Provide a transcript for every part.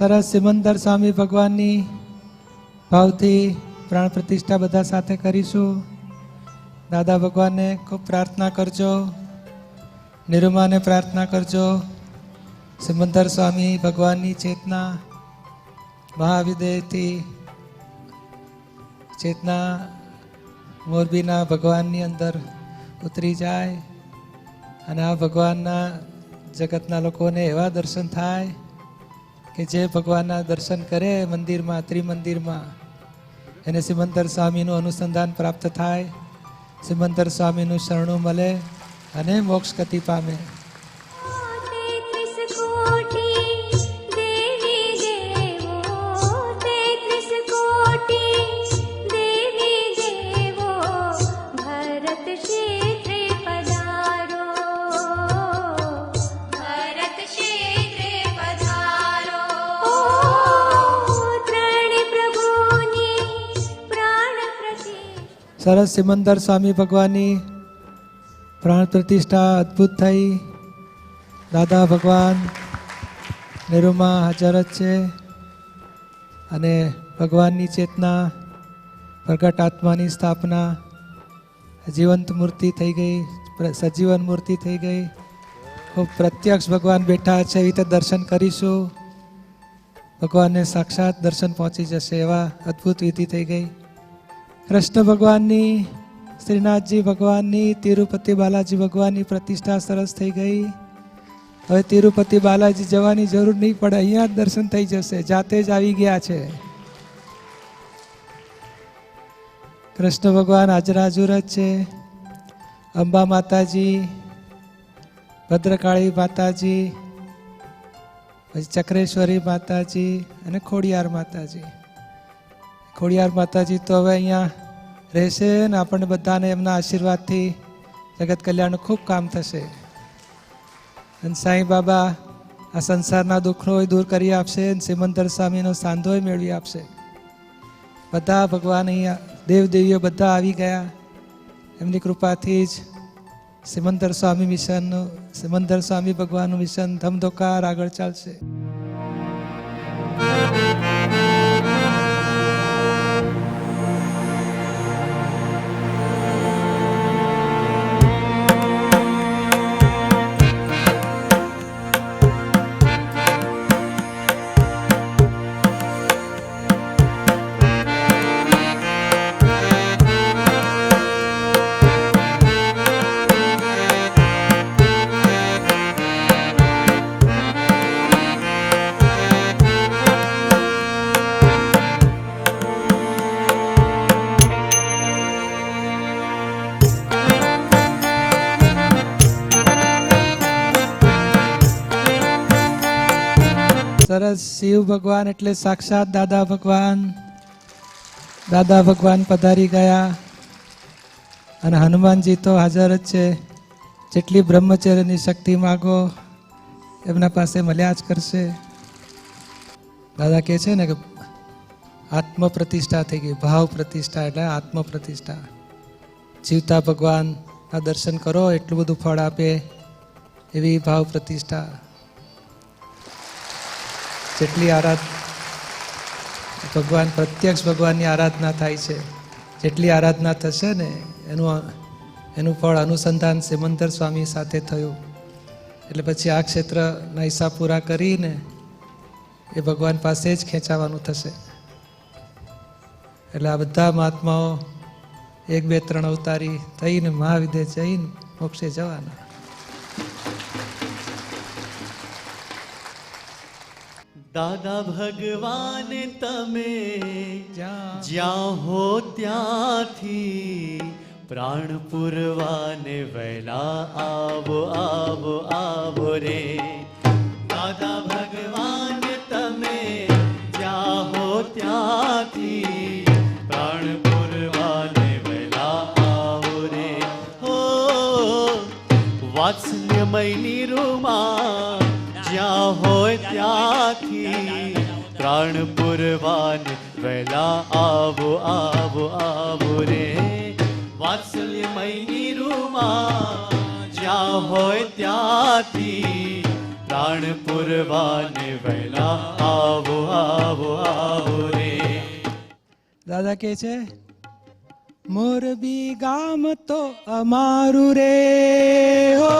સરસ સિમંદર સ્વામી ભગવાનની ભાવથી પ્રાણ પ્રતિષ્ઠા બધા સાથે કરીશું. દાદા ભગવાનને ખૂબ પ્રાર્થના કરજો, નિરૂમાને પ્રાર્થના કરજો. સિમંદર સ્વામી ભગવાનની ચેતના મહાવિદેયથી ચેતના મોરબીના ભગવાનની અંદર ઉતરી જાય અને આ ભગવાનના જગતના લોકોને એવા દર્શન થાય કે જે ભગવાનના દર્શન કરે મંદિરમાં, ત્રિમંદિરમાં, એને સિમંદર સ્વામીનું અનુસંધાન પ્રાપ્ત થાય, સિમંદર સ્વામીનું શરણું મળે અને મોક્ષ ગતિ પામે. સરસ સિમંદર સ્વામી ભગવાનની પ્રાણ પ્રતિષ્ઠા અદ્ભુત થઈ. દાદા ભગવાન નિરૂમા હાજર જ છે અને ભગવાનની ચેતના, પ્રગટ આત્માની સ્થાપના, જીવંત મૂર્તિ થઈ ગઈ, સજીવન મૂર્તિ થઈ ગઈ. ખૂબ પ્રત્યક્ષ ભગવાન બેઠા છે એવી રીતે દર્શન કરીશું. ભગવાનને સાક્ષાત દર્શન પહોંચી જશે એવા અદ્ભુત વિધિ થઈ ગઈ. કૃષ્ણ ભગવાનની, શ્રીનાથજી ભગવાનની, તિરુપતિ બાલાજી ભગવાનની પ્રતિષ્ઠા સરસ થઈ ગઈ. હવે તિરુપતિ બાલાજી જવાની જરૂર નહીં પડે, અહીંયા જ દર્શન થઈ જશે, જાતે જ આવી ગયા છે. કૃષ્ણ ભગવાન હાજરાજુર જ છે. અંબા માતાજી, ભદ્રકાળી માતાજી, પછી ચક્રેશ્વરી માતાજી અને ખોડિયાર માતાજી. ખોડિયાર માતાજી તો હવે અહીંયા રહેશે ને આપણને બધાને એમના આશીર્વાદથી જગત કલ્યાણનું ખૂબ કામ થશે. અને સાંઈ બાબા આ સંસારના દુઃખો દૂર કરી આપશે અને સિમંદર સ્વામીનો સાંધોય મેળવી આપશે. બધા ભગવાન અહીંયા દેવદેવીઓ બધા આવી ગયા. એમની કૃપાથી જ સિમંદર સ્વામી મિશનનું, સિમંદર સ્વામી ભગવાનનું મિશન ધમધોકાર આગળ ચાલશે. સરસ શિવ ભગવાન એટલે સાક્ષાત દાદા ભગવાન. દાદા ભગવાન પધારી ગયા અને હનુમાનજી તો હાજર જ છે. જેટલી બ્રહ્મચર્યની શક્તિ માગો એમના પાસે મળ્યા જ કરશે. દાદા કહે છે ને કે આત્મ પ્રતિષ્ઠા થઈ ગઈ. ભાવ પ્રતિષ્ઠા એટલે આત્મ પ્રતિષ્ઠા. જીવતા ભગવાનના દર્શન કરો એટલું બધું ફળ આપે એવી ભાવ પ્રતિષ્ઠા. જેટલી ભગવાન, પ્રત્યક્ષ ભગવાનની આરાધના થાય છે, જેટલી આરાધના થશે ને એનું ફળ અનુસંધાન સિમંદર સ્વામી સાથે થયું. એટલે પછી આ ક્ષેત્રના હિસાબ પૂરા કરીને એ ભગવાન પાસે જ ખેંચાવાનું થશે. એટલે આ બધા મહાત્માઓ 1, 2, 3 અવતારી થઈને મહાવિદ્ય જઈને મોક્ષે જવાના. દાદા ભગવાન તમે જ્યાં હો ત્યાંથી પ્રાણ પુરવાને વહેલા આવો આવો આવો રે. દાદા ભગવાન તમે જ્યાં હો ત્યાંથી પ્રાણ પુરવાને વહેલા આવો રે. હો વાત્સલ્યમયની રૂમા જ્યાં હોય ત્યાંથી પ્રાણ પુરવાને વહેલા આવો આવો આવો રે. વાત્સલ્યમયની રૂમા જ્યાં હોય ત્યાંથી પ્રાણ પુરવાને વહેલા આવો આવો આવો રે. દાદા કે છે મોરબી ગામ તો અમારું રે હો,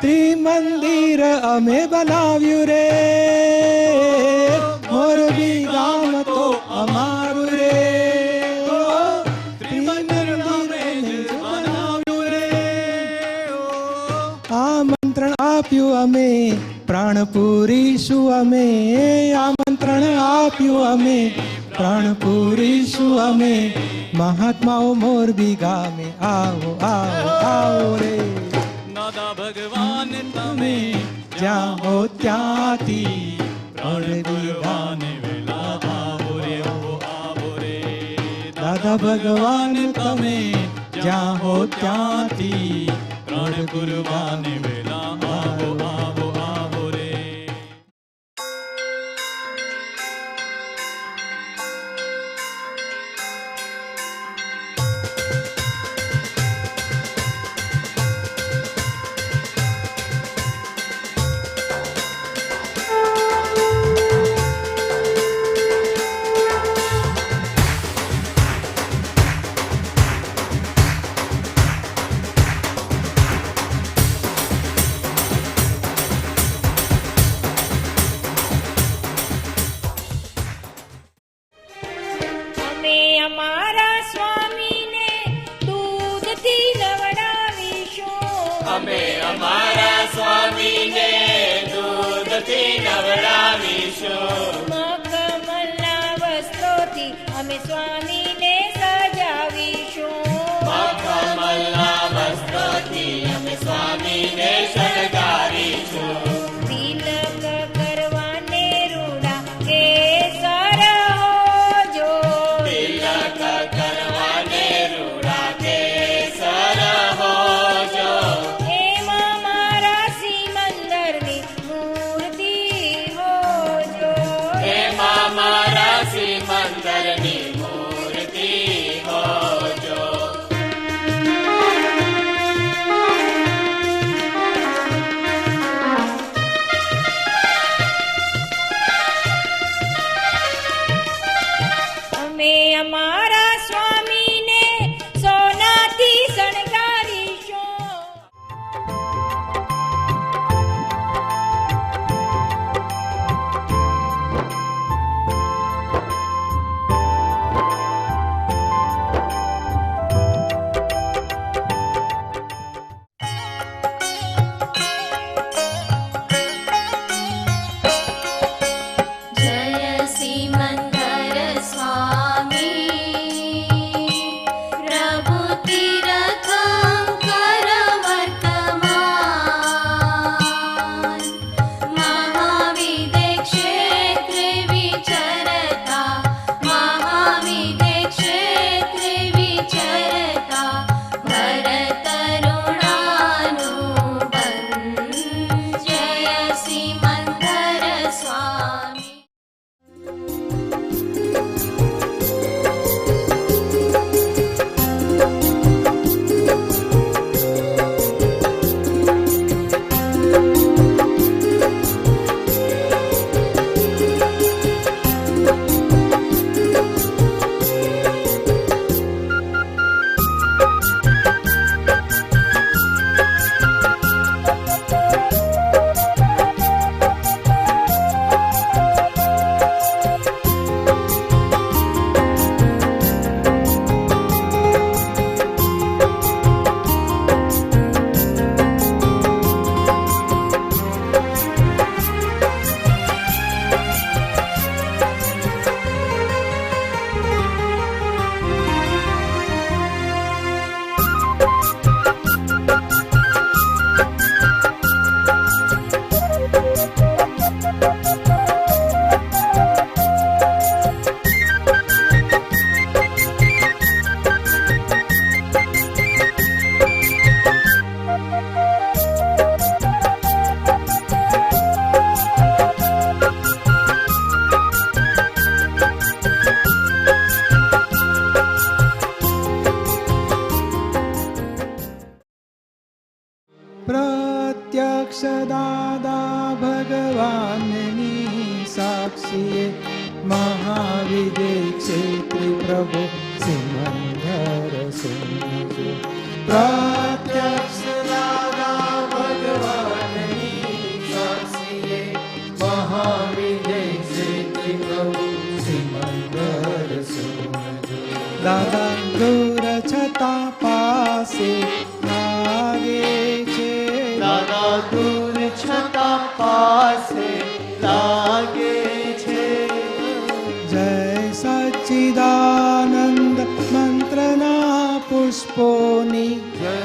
ત્રિમંદિર અમે બનાવ્યું રે. મોરબી ગામ તો અમારું રે હો, ત્રિમંદિર અમે બનાવ્યું રે. આમંત્રણ આપ્યું અમે પ્રાણ પૂરીશું અમે, આમંત્રણ આપ્યું અમે પ્રાણ પૂરીશું અમે. મહાત્માઓ મોરબી ગામે આવો આવો આવો રે. દાદા ભગવાન તમે જ્યાં હો ત્યાંથી મોરબી ગામે વેલા આવો રે આવો રે. દાદા ભગવાન તમે જ્યાં હો ત્યાંથી પ્રાણ પુરવાને વેલા આવો આવો આવો રે. અમે અમારા સ્વામીને દૂધથી નવડાવીશું. અમે અમારા સ્વામીને દૂધથી નવડાવીશું. મખમલના વસ્ત્રોથી અમે સ્વામીને સજાવીશું. મખમલના વસ્ત્રોથી અમે સ્વામીને શણગારીશું. તિલક કરવાને રૂડા કેસર હોજો. તિલક કરવાને રૂડા કેસર હોજો. એમાં મારા સિમંદરની મૂર્તિ હોજો. એમાં મારા સિમંદરની મૂર્તિ હોજો. અમે અમારા સ્વામીને સોનાથી શણગારીશું. જય સિમંદર સ્વામી, પ્રભુ તીર્થંકર વર્તમાન. મહાવિદે ક્ષેત્રે વિચરતા, મહાવિદે ક્ષેત્રે વિચરતા, ભરતરુણાનું બંધ. જય સિમંદર સ્વામી. પ્રત્યક્ષ દાદા ભગવાનની સાક્ષીએ મહાવિદે ક્ષેત્રી પ્રભુ સિમંદર સુનજો. પ્રત્યક્ષ દાદા ભગવાનની સાક્ષીએ મહાવિદે ક્ષેત્રી પ્રભુ સિમંદર સુનજો. દાદા દૂર છતાં પાસે લાગે છે, દાદા દૂર છતાં પાસે લાગે છે. જય સચ્ચિદાનંદ મંત્રના પુષ્પોની જય